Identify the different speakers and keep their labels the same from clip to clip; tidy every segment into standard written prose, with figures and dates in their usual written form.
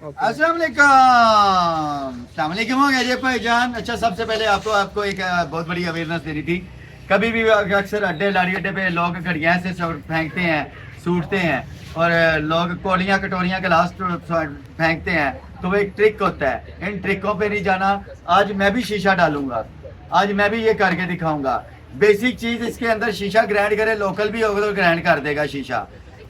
Speaker 1: अस्सलाम वालेकुम हो गया जी भाईजान। अच्छा, सबसे पहले आपको एक बहुत बड़ी अवेयरनेस देनी थी। कभी भी अक्सर अड्डे लारी अड्डे पे लोग घड़ियाँ से फेंकते हैं, सूटते हैं, और लोग कोलियाँ कटोरियाँ गिलास फेंकते हैं। तो वो एक ट्रिक होता है, इन ट्रिकों पे नहीं जाना। आज मैं भी शीशा डालूंगा, आज मैं भी ये करके दिखाऊंगा। बेसिक चीज़ इसके अंदर शीशा ग्राइंड करे, लोकल भी होगा तो ग्राइंड कर देगा शीशा।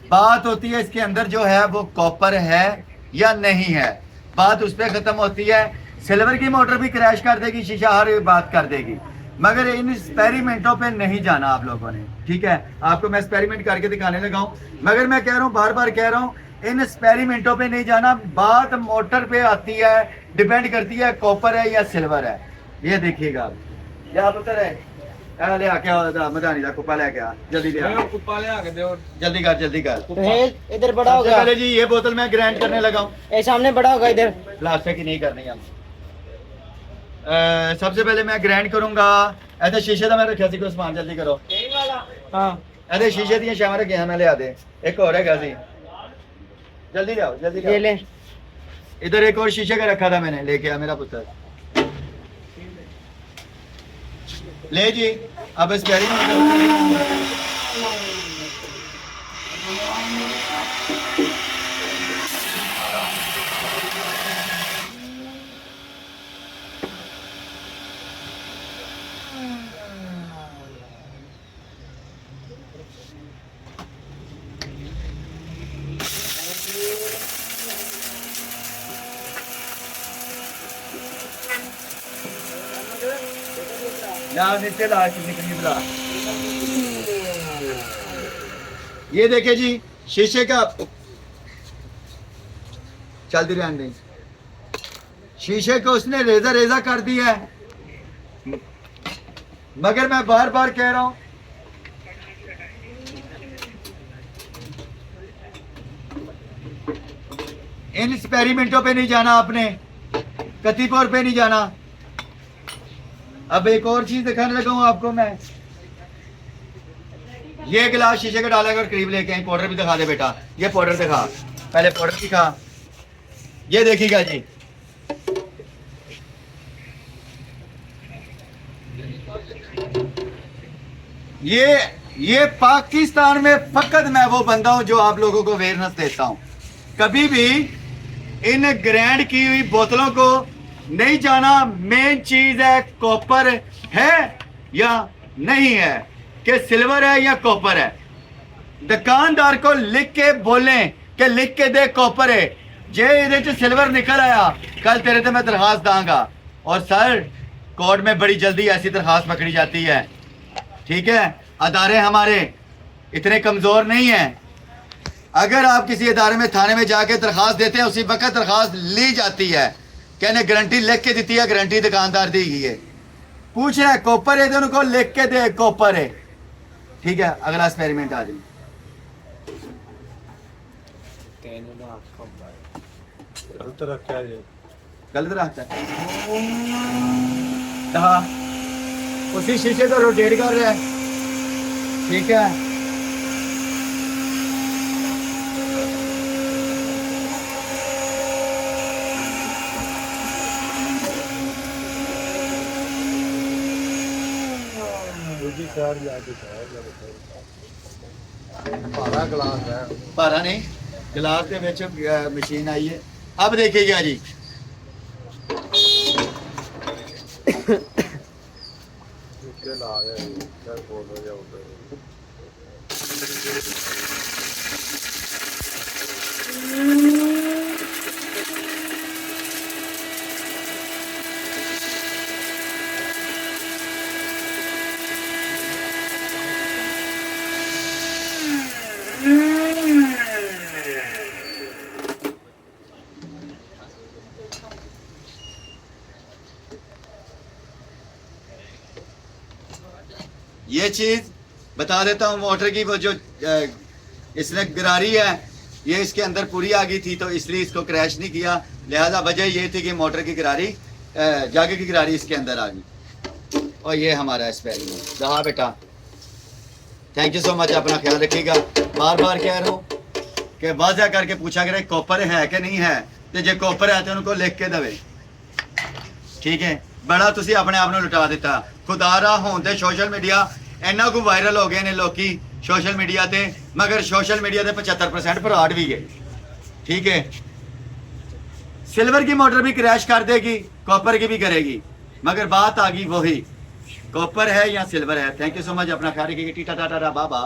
Speaker 1: बात होती है इसके अंदर जो है वो कॉपर है या नहीं है, बात उस पर ख़त्म होती है। सिल्वर की मोटर भी क्रैश कर देगी, शीशा हर बात कर देगी, मगर इन एक्सपेरिमेंटों पे नहीं जाना आप लोगों ने। ठीक है, आपको मैं एक्सपेरिमेंट करके दिखाने लगा हूँ, मगर मैं कह रहा हूँ, बार बार कह रहा हूँ, इन एक्सपेरिमेंटों पे नहीं जाना। बात मोटर पे आती है, डिपेंड करती है कॉपर है या सिल्वर है। ये देखिएगा, क्या पुत्र है, ले आके मदानी का कुप्पा लेके आ, जल्दी ले आ,
Speaker 2: कुप्पा ले आके दो,
Speaker 1: जल्दी कर जल्दी कर।
Speaker 3: इधर बड़ा होगा।
Speaker 1: पहले जी ये बोतल मैं ग्राइंड करने लगा हूँ,
Speaker 3: सामने बड़ा होगा इधर।
Speaker 1: प्लास्टिक की नहीं करनी हम। सबसे पहले मैं ग्राइंड करूंगा। ऐसे शीशे का मैं रखा सी, कोई सामान जल्दी करो।
Speaker 3: हाँ,
Speaker 1: ऐसे शीशे दी शाम रखे हैं, मैं ले आ दे। एक और है सी, जल्दी ले आओ, जल्दी
Speaker 3: ये ले।
Speaker 1: इधर एक और शीशे का रखा था मैंने, लेके आ मेरा पुत्र। ले जी, अब एक्सपेरिमेंट नीचे ला, निकली। ये देखे जी, शीशे का चलती रहने, शीशे को उसने रेजा रेजा कर दिया है। मगर मैं बार बार कह रहा हूं, इन एक्सपेरिमेंटों पे नहीं जाना आपने, कतीपुर पे नहीं जाना। अब एक और चीज दिखाने लगा हूं आपको मैं। ये गिलास शीशे का डालेगा और करीब लेके आई। पाउडर भी दिखा दे बेटा, ये पाउडर दिखा, पहले पाउडर दिखा। ये देखिएगा जी, ये पाकिस्तान में फकत मैं वो बंदा हूं जो आप लोगों को अवेयरनेस देता हूं। कभी भी इन ग्राइंड की हुई बोतलों को नहीं जाना। मेन चीज है कॉपर है या नहीं है, कि सिल्वर है या कॉपर है। दुकानदार को लिख के बोलें कि लिख के दे कॉपर है, जे ये सिल्वर निकल आया कल तेरे तो मैं दरखास्त दांगा। और सर, कोर्ट में बड़ी जल्दी ऐसी दरखास्त पकड़ी जाती है। ठीक है, अदारे हमारे इतने कमजोर नहीं है। अगर आप किसी अदारे में, थाने में जाके दरखास्त देते हैं, उसी वक्त दरखास्त ली जाती है। कहने गारंटी लिख के दी है, गारंटी दुकानदार दी गई है। पूछ रहा है कॉपर है तो उनको लिख के दे कॉपर है। ठीक है, अगला एक्सपेरिमेंट आ जाए।
Speaker 2: गलत रखा है,
Speaker 1: गलत रखता है, उसी शीशे को रोटेट कर रहा है। ठीक है,
Speaker 2: भारा गिलास है,
Speaker 1: भारा नहीं, गिलास के विच मशीन आई है। अब देखिएगा जी,
Speaker 2: ला गया बोल रहे
Speaker 1: ये चीज बता देता हूँ। मोटर की वो जो इसने गरारी है, ये इसके अंदर पूरी आ गई थी, तो इसलिए इसको क्रैश नहीं किया। लिहाजा वजह ये थी कि मोटर की गरारी, जागे की गरारी इसके अंदर आ गई। और ये हमारा एक्सपेरिमेंट रहा बेटा। थैंक यू सो मच, अपना ख्याल रखिएगा। बार बार कह रहा हूँ कि वाज़ह करके पूछा करें कॉपर है कि नहीं है। ਤੇ ਜੇ ਕਾਪਰ ਹੈ ਤੇ ਉਹਨੂੰ ਕੋ ਲਿਖ ਕੇ ਦੇਵੇ। ਠੀਕ ਹੈ, ਬੜਾ ਤੁਸੀਂ ਆਪਣੇ ਆਪ ਨੂੰ ਲੁਟਾ ਦਿੱਤਾ। ਖੁਦਾਰਾ ਹੋਣ ਤੇ ਸੋਸ਼ਲ ਮੀਡੀਆ ਇੰਨਾ ਕੁ ਵਾਇਰਲ ਹੋ ਗਏ ਨੇ ਲੋਕੀ ਸੋਸ਼ਲ ਮੀਡੀਆ ਤੇ, ਮਗਰ ਸੋਸ਼ਲ ਮੀਡੀਆ ਦੇ 75% ਫਰਾਡ ਵੀ ਹੈ। ठीक है, सिल्वर की मोटर भी क्रैश कर देगी, कॉपर की भी करेगी, मगर बात आ गई वही कॉपर है या सिल्वर है। थैंक यू सो मच, अपना ख्याल रखिएगा। टीटा टाटा बाबा।